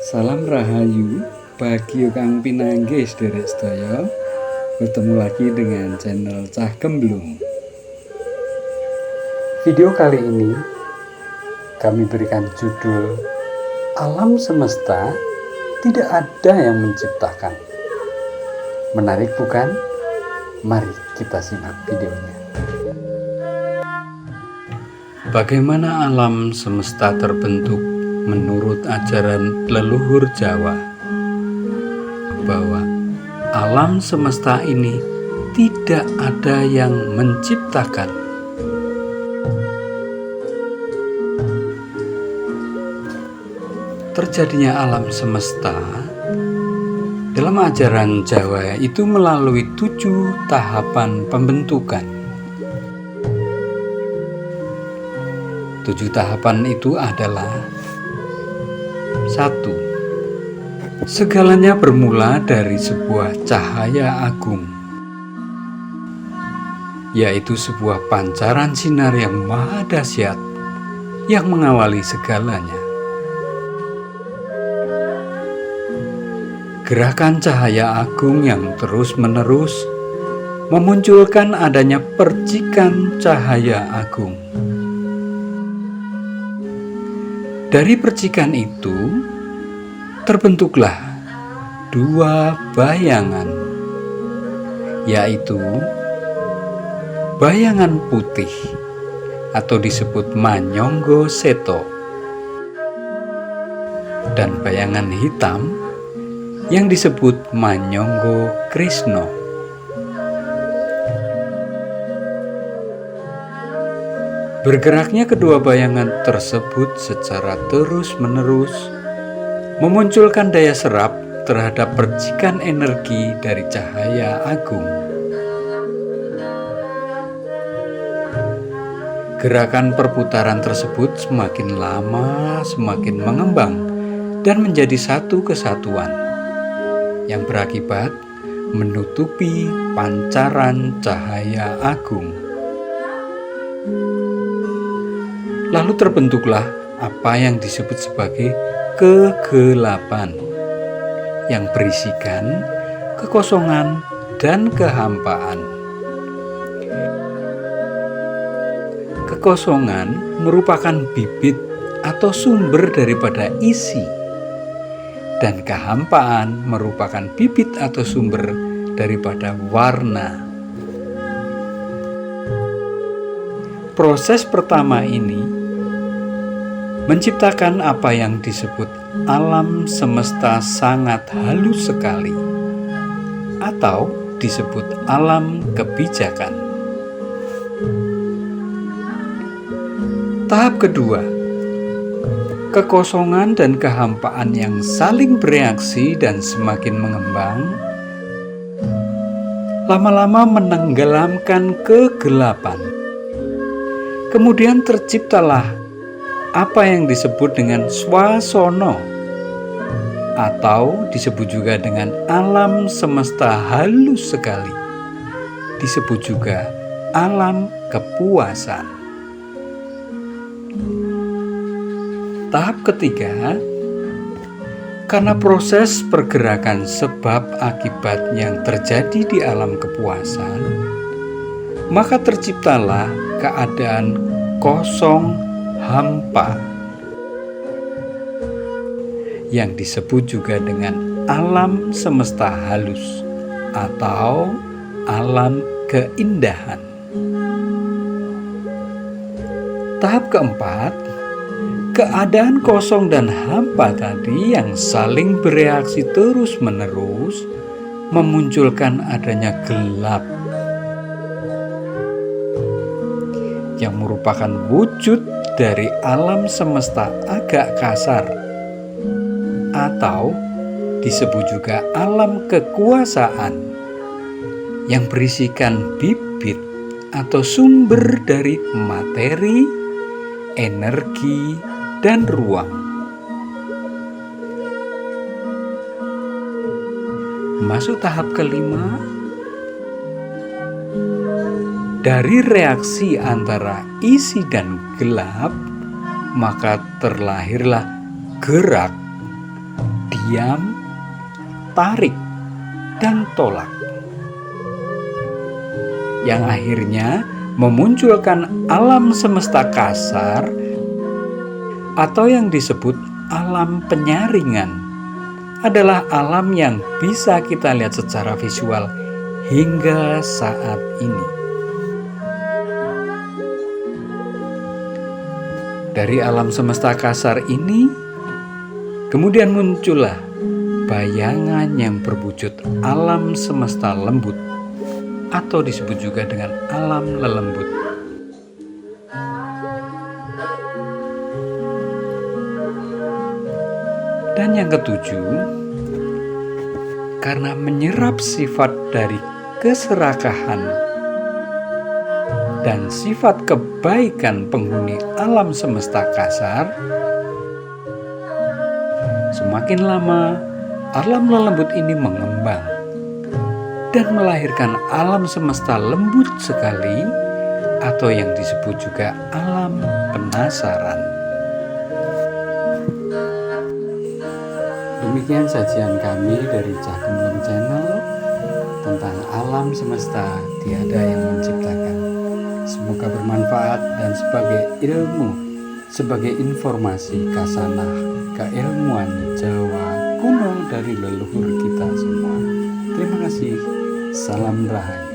Salam Rahayu, Bagio Kang Pinanggih sedherek sedaya. Bertemu lagi dengan channel Cah Gemblung. Video kali ini kami berikan judul Alam semesta tidak ada yang menciptakan. Menarik bukan? Mari kita simak videonya. Bagaimana alam semesta terbentuk menurut ajaran leluhur Jawa? Bahwa alam semesta ini tidak ada yang menciptakan. Terjadinya alam semesta dalam ajaran Jawa itu melalui 7 tahapan pembentukan. 7 tahapan itu adalah: 1. Segalanya bermula dari sebuah cahaya agung, yaitu sebuah pancaran sinar yang maha dahsyat yang mengawali segalanya. Gerakan cahaya agung yang terus-menerus memunculkan adanya percikan cahaya agung. Dari percikan itu terbentuklah 2 bayangan, yaitu bayangan putih atau disebut Manyonggo Seto dan bayangan hitam yang disebut Manyonggo Krisno. Bergeraknya kedua bayangan tersebut secara terus-menerus memunculkan daya serap terhadap percikan energi dari cahaya agung. Gerakan perputaran tersebut semakin lama semakin mengembang dan menjadi satu kesatuan yang berakibat menutupi pancaran cahaya agung. Lalu terbentuklah apa yang disebut sebagai kegelapan yang berisikan kekosongan dan kehampaan. Kekosongan merupakan bibit atau sumber daripada isi, dan kehampaan merupakan bibit atau sumber daripada warna. Proses pertama ini menciptakan apa yang disebut alam semesta sangat halus sekali, atau disebut alam kebijakan. Tahap kedua, kekosongan dan kehampaan yang saling bereaksi dan semakin mengembang, lama-lama menenggelamkan kegelapan. Kemudian terciptalah apa yang disebut dengan swasana, atau disebut juga dengan alam semesta halus sekali, disebut juga alam kepuasan. Tahap ketiga, karena proses pergerakan sebab akibat yang terjadi di alam kepuasan, maka terciptalah keadaan kosong hampa yang disebut juga dengan alam semesta halus atau alam keindahan. Tahap keempat, keadaan kosong dan hampa tadi yang saling bereaksi terus-menerus memunculkan adanya gelap yang merupakan wujud dari alam semesta agak kasar, atau disebut juga alam kekuasaan yang berisikan bibit atau sumber dari materi, energi, dan ruang. Masuk tahap kelima, dari reaksi antara isi dan gelap, maka terlahirlah gerak diam, tarik, dan tolak, yang akhirnya memunculkan alam semesta kasar atau yang disebut alam penyaringan. Adalah alam yang bisa kita lihat secara visual hingga saat ini. Dari alam semesta kasar ini, kemudian muncullah bayangan yang berwujud alam semesta lembut, atau disebut juga dengan alam lelembut. Dan yang ketujuh, karena menyerap sifat dari keserakahan dan sifat kebaikan penghuni alam semesta kasar, semakin lama alam lelembut ini mengembang dan melahirkan alam semesta lembut sekali, atau yang disebut juga alam penasaran. Demikian sajian kami dari Cah Gemblong Channel tentang alam semesta tiada yang menciptakan. Semoga bermanfaat dan sebagai ilmu, sebagai informasi kasanah keilmuan Jawa kuno dari leluhur kita semua. Terima kasih. Salam Rahayu.